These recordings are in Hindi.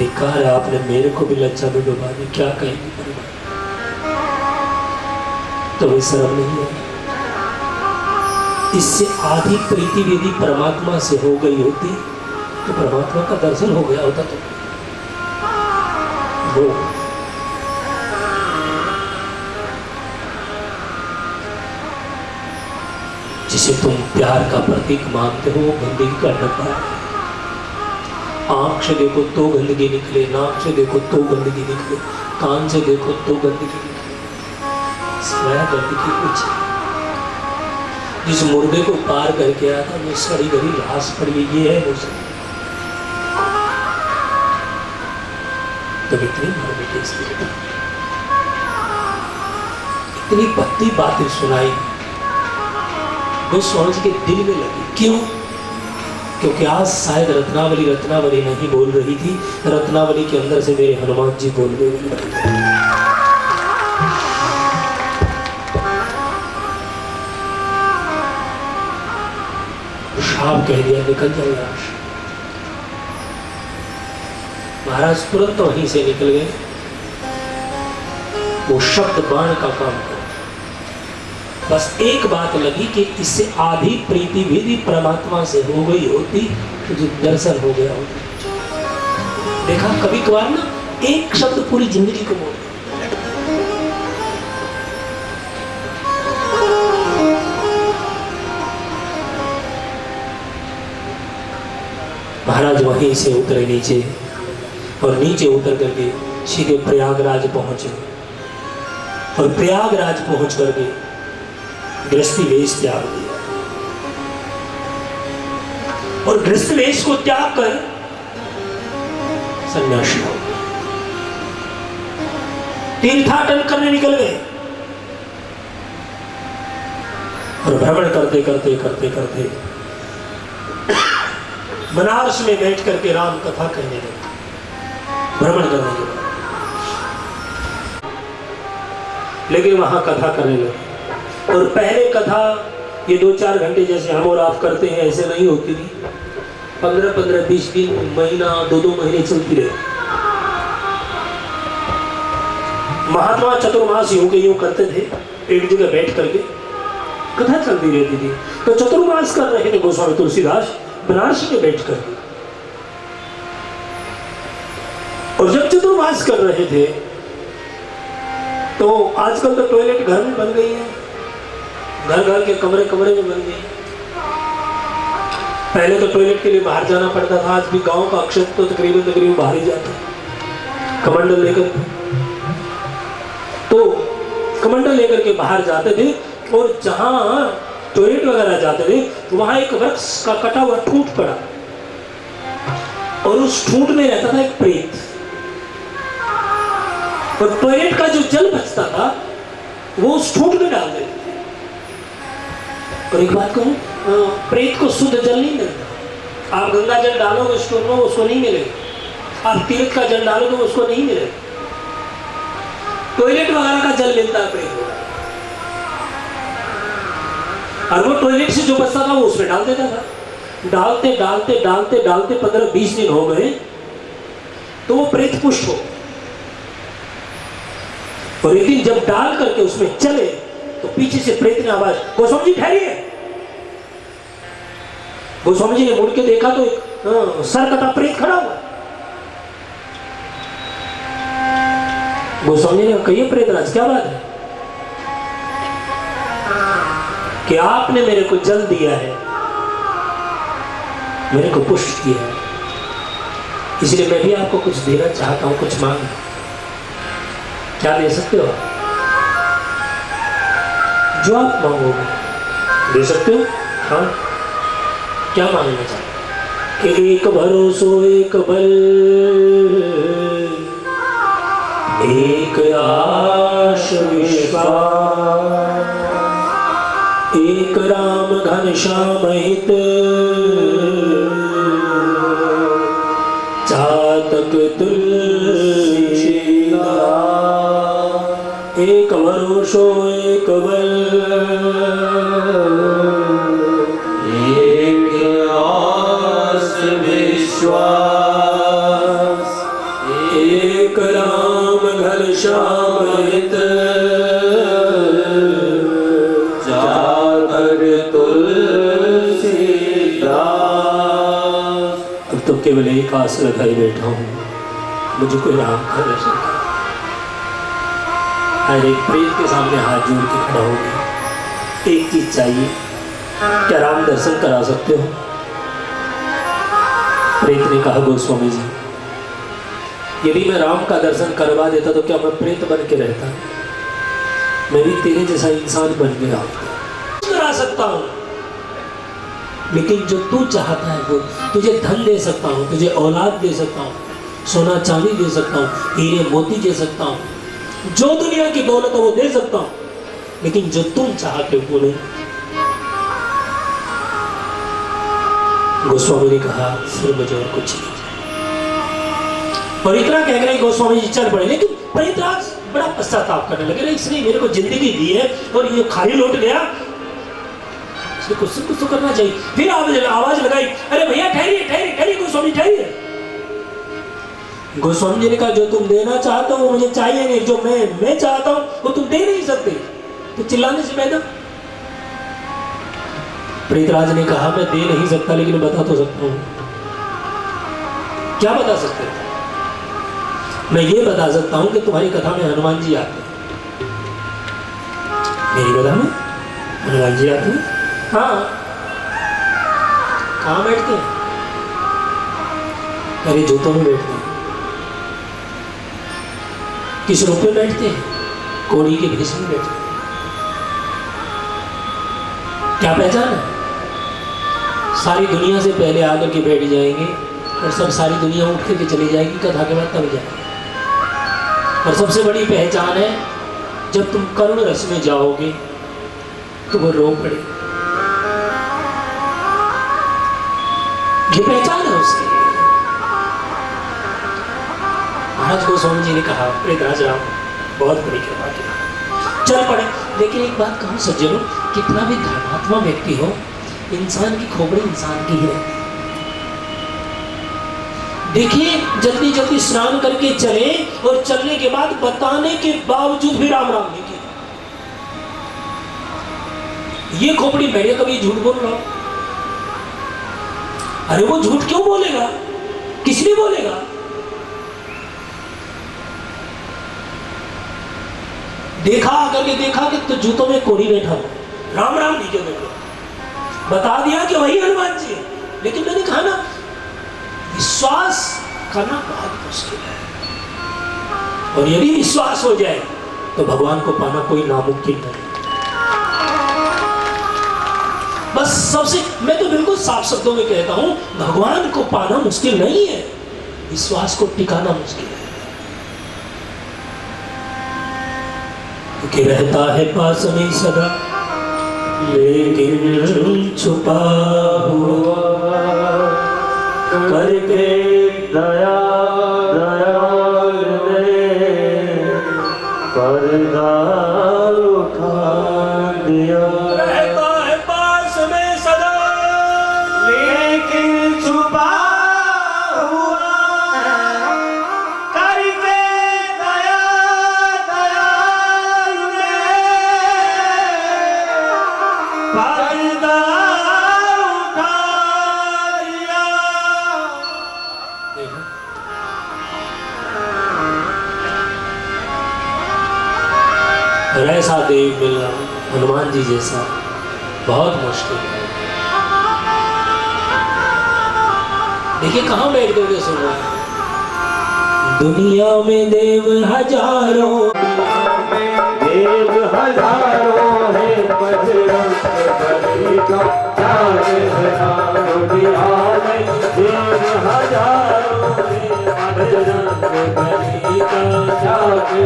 धिक्कार है, आपने मेरे को भी लज्जा में डुबा दी, क्या कहेंगे परिवार? तो वे शर्म नहीं है? इससे आधी प्रीति यदि परमात्मा से हो गई होती तो परमात्मा का दर्शन हो गया होता। तो वो जिसे तुम प्यार का प्रतीक मानते हो, गंदगी का डब्बा है। आंख से देखो तो गंदगी निकले, नाक से देखो तो गंदगी निकले, कान से देखो तो गंदगी निकले, सिवाय गंदगी कुछ। जिस मुर्दे को पार करके आया था वो सड़ी गली लाश पड़ी, ये है वो सब। तो इतनी मार्मिक स्थिति, इतनी भक्ति बातें सुनाई, वो स्वामी जी के दिल में लगी। क्यों? क्योंकि आज शायद रत्नावली नहीं बोल रही थी, रत्नावली के अंदर से मेरे हनुमान जी बोल रहे। शाप कह दिया, निकल जाओ यहाँ से। महाराज तुरंत वहीं से निकल गए। वो शब्द बाण का काम कर, बस एक बात लगी कि इससे आधी प्रीति भी परमात्मा से हो गई होती तो जो दर्शन हो गया होता। देखा कभी कभार ना, एक शब्द पूरी जिंदगी को बोल। महाराज वहीं से उतरे नीचे, और नीचे उतर करके सीधे प्रयागराज पहुंचे, और प्रयागराज पहुंच करके गृहस्थी वेश त्याग दिया, और गृहस्थ वेश को त्याग कर सन्यासी हो गए। तीर्थाटन करने निकल गए, और भ्रमण करते करते करते करते बनारस में बैठ करके राम कथा कहने लगे। भ्रमण करने के बाद लेकिन वहां कथा करने लगे, और पहले कथा ये 2-4 घंटे जैसे हम और आप करते हैं ऐसे नहीं होती थी। 15-15, 20 दिन, महीना, 2-2 महीने चलती रही। महात्मा चतुर्मास योग यूं करते थे, एक जगह बैठ करके कथा चलती रहती थी। तो चतुर्मास कर रहे थे गोस्वामी तुलसीदास बनारस में बैठ करके, और जब चतुर्मास कर रहे थे तो आजकल तो टॉयलेट घर में बन गई है, घर घर के कमरे कमरे में बन गई। पहले तो टॉयलेट के लिए बाहर जाना पड़ता था, आज भी गांव का अक्षर तो तकरीबन बाहर ही जाता है कमंडल लेकर। तो कमंडल लेकर के बाहर जाते थे, और जहां टॉयलेट वगैरह जाते थे तो वहां एक वृक्ष का कटा हुआ ठूंठ पड़ा, और उस ठूंठ में रहता था एक प्रेत, और टॉयलेट का जो जल बचता था वो उस ठूंठ में डाल देते थे। और एक बात कहूं, प्रेत को शुद्ध जल नहीं मिलता। आप गंगा जल डालोगे स्टोर में, उसको नहीं मिलेगा। आप तीर्थ का जल डालोगे उसको नहीं मिलेगा। टॉयलेट वगैरह का जल मिलता है प्रेत को, और वो टॉयलेट से जो बचता था वो उसमें डाल देता था। डालते डालते डालते डालते 15-20 दिन हो गए तो वो प्रेत पुष्ट हो। और एक दिन जब डाल करके उसमें चले तो पीछे से प्रेत ने आवाज, गोस्वामी जी ठहरिए। गोस्वामी जी ने मुड़ के देखा तो एक सर कटा प्रेत खड़ा हुआ। गोस्वामी ने कही, प्रेतराज क्या बात है कि आपने मेरे को जल दिया है, मेरे को पुष्ट किया है, इसलिए मैं भी आपको कुछ देना चाहता हूं, कुछ मांग। क्या दे सकते हो? जो आप मांगोगे दे सकते हो। हाँ, क्या मांगना चाहते? कि एक भरोसो एक बल, एक आश विश्वास, एक राम घनश्याम हित, चातक तुलसी, एक भरोसो एक बल, एक आस विश्वास, श्यामित जाकर तुलसीदास। अब तो केवल एक आस लगाई बैठा हूँ, मुझे कोई राम का दर्शन कर। हर एक प्रेत के सामने हाथ जोड़ के खड़ा हो गया। एक चीज चाहिए, क्या राम दर्शन करा सकते हो? प्रेत ने कहा, गोस्वामी जी, यदि मैं राम का दर्शन करवा देता तो क्या मैं प्रेत बन के रहता? मैं भी तेरे जैसा इंसान बन गया। करा सकता हूं, लेकिन जो तू चाहता है वो तुझे धन दे सकता हूं, तुझे औलाद दे सकता हूं, सोना चांदी दे सकता हूं, हीरे मोती दे सकता हूं, जो दुनिया की दौलत है वो दे सकता हूं, लेकिन जो तुम चाहते हो वो नहीं। गोस्वामी ने कहा, फिर मुझे और कुछ नहीं। और इतना कह रहे गोस्वामी जी चल पड़े, लेकिन परित्राज बड़ा पश्चाताप करने लगे, इसने मेरे को जिंदगी दी है और ये खाली लौट गया, इसने कुछ तो करना चाहिए। फिर आवाज लगाई, अरे भैया ठहरिए ठहरिए ठहरिए, गोस्वामी ठहरिए। गोस्वामी जी ने कहा, जो तुम देना चाहते हो वो मुझे चाहिए नहीं, जो मैं चाहता हूं वो तुम दे नहीं सकते, तो चिल्लाने से पैदा। प्रीतराज ने कहा, मैं दे नहीं सकता लेकिन बता तो सकता हूं। क्या बता सकते हो? मैं ये बता सकता हूं कि तुम्हारी कथा में हनुमान जी आते हैं। मेरी कथा में हनुमान जी आते हैं? हाँ। कहाँ बैठते हैं? अरे जूतों में बैठते हैं। किस रूप में बैठते हैं? कोड़ी के भेष में बैठते हैं। क्या पहचान है? सारी दुनिया से पहले आकर के बैठ जाएंगे और सब सारी दुनिया उठ के चली जाएगी, कथा के बाद तब जाएंगे। और सबसे बड़ी पहचान है, जब तुम करुण रस में जाओगे तो वो रो पड़े। ये पहचान है उसकी। महाराज गोस्वामी जी ने कहा, प्रीतराज राम बहुत बड़ी कृपा की, चल पड़े। लेकिन एक बात कहूं सज्जनों, कितना भी धर्मात्मा व्यक्ति हो, इंसान की खोपड़ी इंसान की ही रहती है। देखिए, जल्दी जल्दी स्नान करके चले और चलने के बाद बताने के बावजूद भी राम राम नहीं किया। ये खोपड़ी मैं कभी झूठ बोल रहा हूं? अरे वो झूठ क्यों बोलेगा? किसने बोलेगा? देखा करके देखा कि तो जूतों में कोड़ी बैठा हो, राम राम नहीं क्यों बैठा? बता दिया कि वही हनुमान जी है, लेकिन मैंने कहा ना, विश्वास करना बहुत मुश्किल है। और यदि विश्वास हो जाए तो भगवान को पाना कोई नामुमकिन नहीं। बस सबसे मैं तो बिल्कुल साफ शब्दों में कहता हूं, भगवान को पाना मुश्किल नहीं है, विश्वास को टिकाना मुश्किल है। क्योंकि रहता है पास में सदा, लेकिन छुपा हुआ करके दया दयाल ने पर्दा उठा दिया। रहता है पास में सदा, लेकिन छुपा हुआ करके दया दयाल ने पर्दा और ऐसा देव मिलना हनुमान जी जैसा बहुत मुश्किल है। देखिए कहां बैठ दोगे सुनो, दुनिया में देव हजारों, देव हजारों है, बजरंग बली का चार है। दुनिया में देव हजारों है, बजरंग बली का चार है।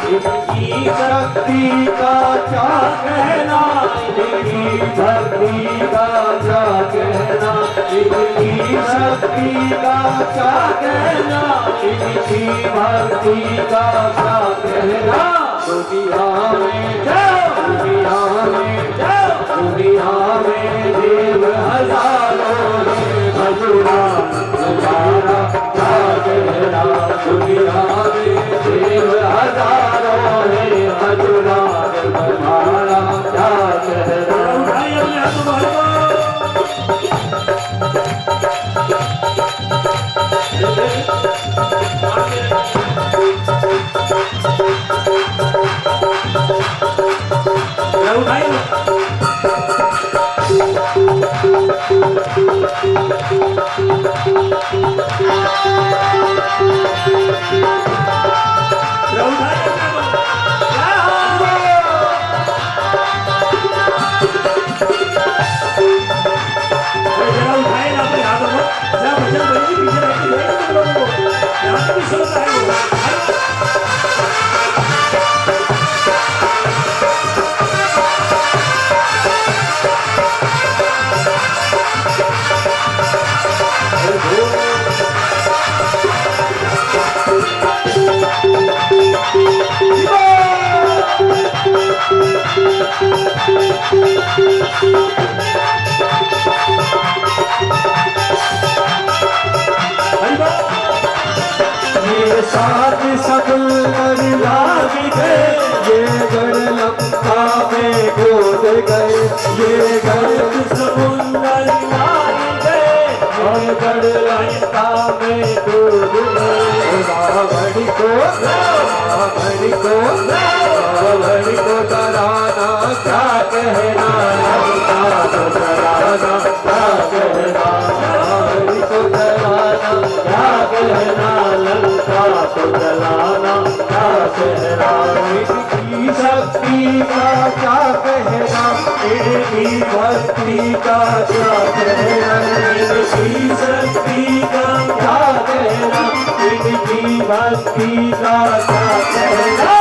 इनकी शक्ति का क्या कहना, इनकी भक्ति का क्या कहना, इनकी शक्ति का क्या कहना, इनकी भक्ति का क्या कहना। दुनिया में जाओ, दुनिया में जाओ, दुनिया में देव हजारों है, बजरंग बली का क्या कहना। दुनिया में देव साथ समुंदर लाग गए, ये गढ़ लंका में खोद गए, ये गढ़ समुंदर लाग गए, और गढ़ लंका में खोद गए। रावण को डराना क्या कहना, लंका को डराना क्या कहना, रावण को डराना क्या कहना, लंका को जलाना क्या कहना। इनकी शक्ति का क्या कहना, इनकी भक्ति का क्या कहना, इनकी शक्ति का क्या कहना, इनकी भक्ति का क्या कहना।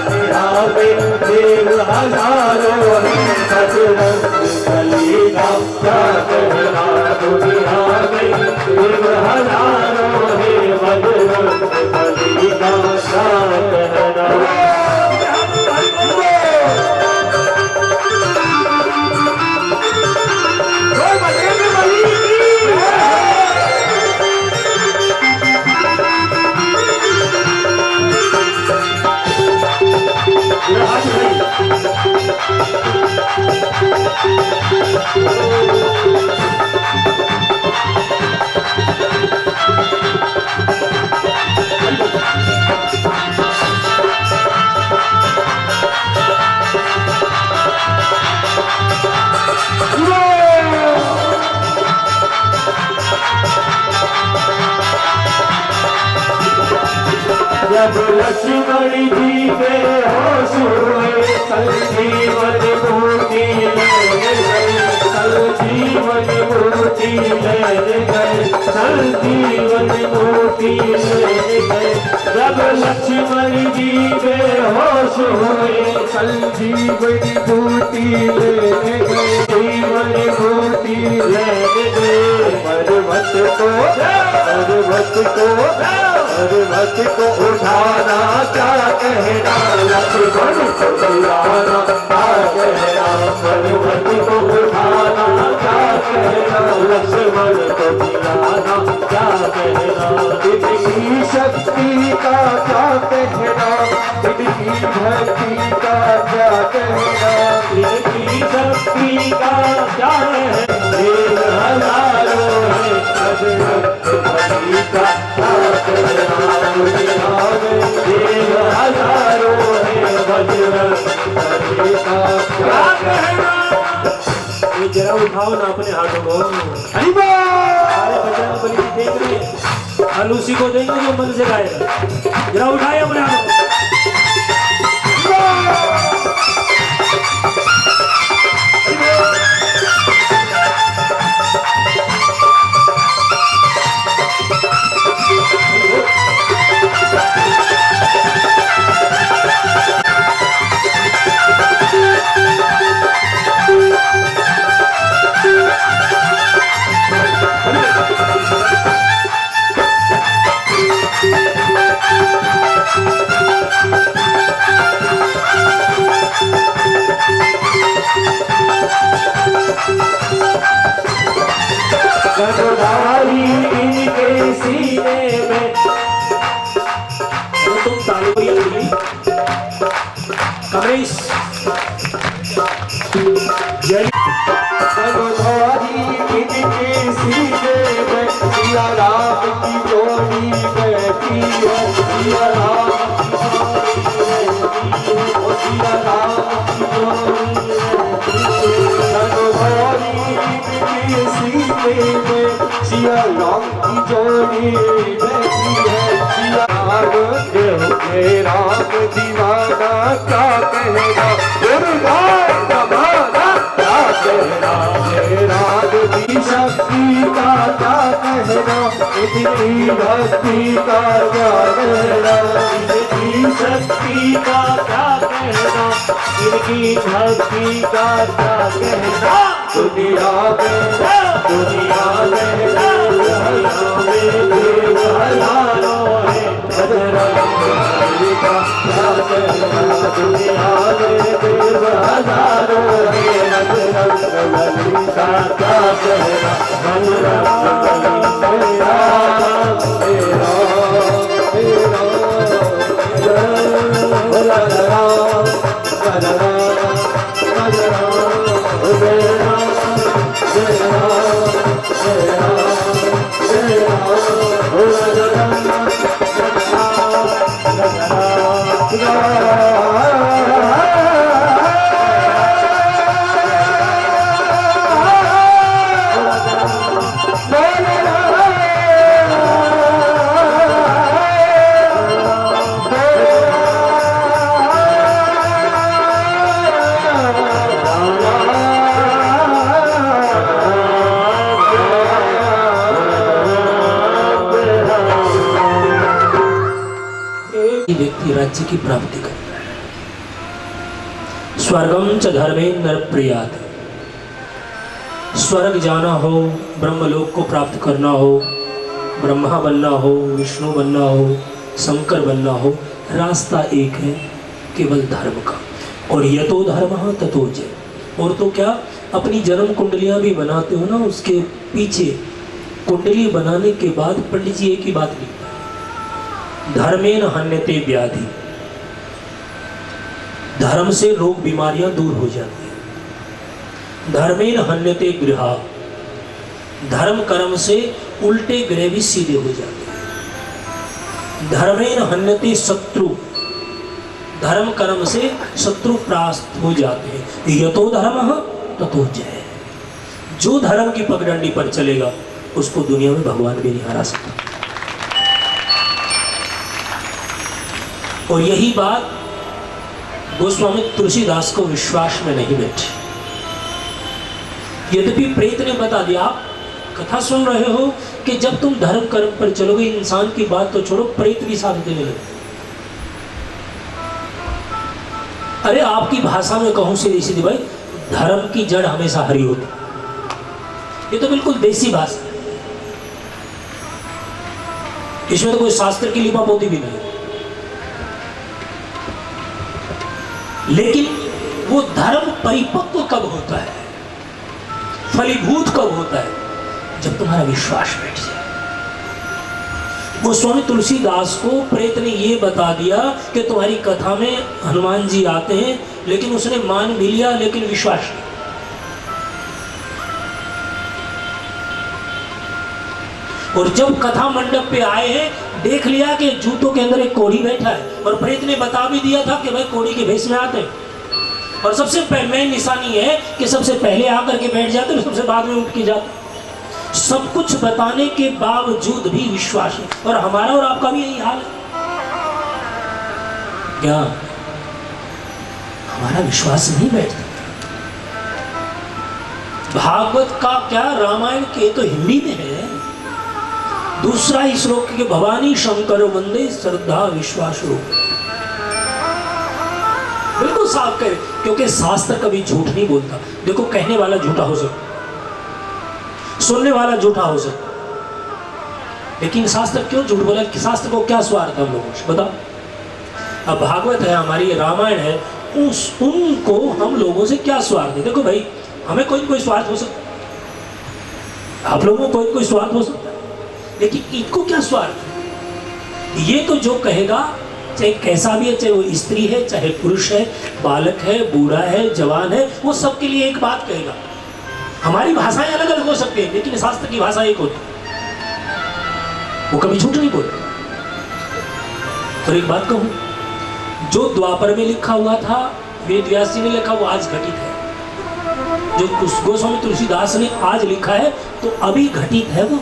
दुनिया में देव हजारों हैं, बजरंग बली का क्या कहना, दुनिया में देव हजारों हैं, बजरंग बली का क्या कहना। जब लक्ष्मण जी के होश हुए, संजीवन मूर्ति ले गए, संजीवन मूर्ति ले गए, संजीवन मूर्ति ले गए। जब लक्ष्मण जी के होश हुए, संजीवन मूर्ति ले गए, जीवन मूर्ति ले गए। पर्वत को उठाना क्या कहना, लक्ष्मण को बुलाना क्या कहना, पर्वत को उठाना क्या कहना, लक्ष्मण को बुलाना क्या कहना। इनकी शक्ति का क्या कहना, इनकी भक्ति का क्या कहना, इनकी शक्ति का क्या है। देव हजारों है, बजरंग बली का क्या कहना, दुनिया में देव हजारों है, बजरंग बली का क्या कहना। ये जरा उठाओ ना अपने हाथों को, अरे बजरंग बली देख रहे हैं, और उसी को देंगे जो मन से गाएगा। जरा उठाए अपने हाथों को। गदधारी इनके सीने में, तुम तालियां ली कमेश गदधारी इनके झूले में सिया राम की जोड़ी बैठी है। सिया राम के राम दीवाना क्या कहना, दुर्गा जमाना क्या कहना, राज की शक्ति का क्या कहना, इतनी भक्ति का क्या कहना, इनकी शक्ति का क्या कहना, इनकी भक्ति का क्या कहना। दुनिया में देव हजारों है, बजरंग बली का क्या कहना, दुनिया में देव हजारों है, बजरंग बली का क्या कहना, बजरंग बली मेरा मेरा मेरा बजरा बजरा बजरा मेरा व्यक्ति राज्य की प्राप्ति करता है। स्वर्गम च धर्मेन्द्र प्रियात, स्वर्ग जाना हो, ब्रह्मलोक को प्राप्त करना हो, ब्रह्मा बनना हो, विष्णु बनना हो, शंकर बनना हो, रास्ता एक है, केवल धर्म का। और यतो धर्मः ततो जय। और तो क्या, अपनी जन्म कुंडलियां भी बनाते हो ना, उसके पीछे कुंडली बनाने के बाद पंडित जी एक ही बात लिखता है, धर्मेन हन्यते व्याधि। धर्म से रोग बीमारियां दूर हो जाती है। धर्मेन हन्यते गृहा, धर्म कर्म से उल्टे ग्रह भी सीधे हो जाते हैं। धर्मेन हन्यते शत्रु, धर्म कर्म से शत्रु परास्त हो जाते हैं। यतो धर्मः ततो जय। जो धर्म की पगडंडी पर चलेगा उसको दुनिया में भगवान भी नहीं हरा सकता। और यही बात गोस्वामी तुलसीदास को विश्वास में नहीं बैठी। यद्यपि प्रेत ने बता दिया, आप कथा सुन रहे हो कि जब तुम धर्म कर्म पर चलोगे, इंसान की बात तो छोड़ो, प्रेत भी साथ देने लगे। अरे आपकी भाषा में कहूं सीधी सीधी भाई, धर्म की जड़ हमेशा हरी होती। ये तो बिल्कुल देसी भाषा है, इसमें तो कोई शास्त्र की लिपापोती भी नहीं। लेकिन वो धर्म परिपक्व कब होता है, फलीभूत कब होता है, जब तुम्हारा विश्वास बैठ जाए। गोस्वामी तुलसीदास को प्रेत ने ये बता दिया कि तुम्हारी कथा में हनुमान जी आते हैं, लेकिन उसने मान भी लिया, लेकिन विश्वास नहीं। और जब कथा मंडप पे आए हैं, देख लिया कि जूतों के अंदर एक कोढ़ी बैठा है, और प्रेत ने बता भी दिया था कि भाई कोढ़ी के भेष में आते हैं। और सबसे मेन निशानी है कि सबसे पहले आकर के बैठ जाते हैं, सबसे बाद में उठ के जाते। सब कुछ बताने के बावजूद भी विश्वास है। और हमारा और आपका भी यही हाल है क्या? हमारा विश्वास नहीं बैठता। भागवत का क्या, रामायण के तो हिंदी में है। दूसरा ही श्लोक के भवानी शंकर वंदे श्रद्धा विश्वास रूप, बिल्कुल साफ करे, क्योंकि शास्त्र कभी झूठ नहीं बोलता। देखो, कहने वाला झूठा हो सकता, सुनने वाला झूठा हो सकता, लेकिन शास्त्र क्यों झूठ बोला? शास्त्र को क्या स्वार्थ है हम लोगों से, बताओ। अब भागवत है हमारी, रामायण है, उनको हम लोगों से क्या स्वार्थ है? देखो भाई, हमें कोई स्वार्थ हो सकता, आप लोगों को कोई स्वार्थ हो सकता है, लेकिन इनको क्या स्वार्थ है? ये तो जो कहेगा, चाहे कैसा भी है, चाहे वो स्त्री है, चाहे पुरुष है, बालक है, बूढ़ा है, जवान है, वो सबके लिए एक बात कहेगा। हमारी भाषाएं अलग अलग हो सकती है, लेकिन शास्त्र की भाषा एक होती है, वो कभी झूठ नहीं बोलते। और एक बात कहूं, जो द्वापर में लिखा हुआ था, वेद व्यास जी ने लिखा, वो आज घटित है। जो गोस्वामी तुलसीदास ने आज लिखा है तो अभी घटित है वो,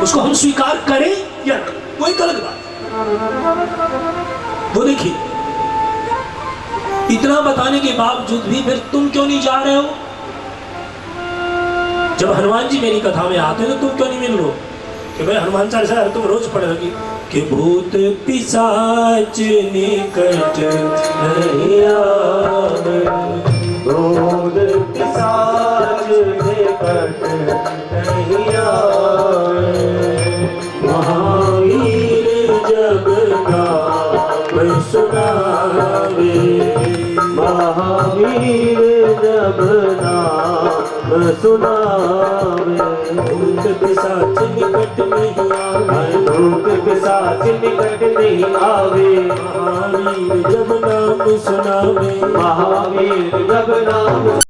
उसको हम स्वीकार करें या वो एक अलग बात। वो देखिए, इतना बताने के बावजूद भी फिर तुम क्यों नहीं जा रहे हो? जब हनुमान जी मेरी कथा में आते हैं तो तुम क्यों नहीं मिल रहे? कि भाई हनुमान चालीसा तुम रोज पढ़ रहे कि भूत पिशाच निकट नहीं आवे, भूत पिशाच निकट नहीं आवे, महावीर जब नाम सुनावे, महावीर जब नाम सुनावे, भूत पिशाच निकट नहीं आवे, भूत पिशाच निकट नहीं आवे, महावीर जब नाम सुनावे, महावीर जब नाम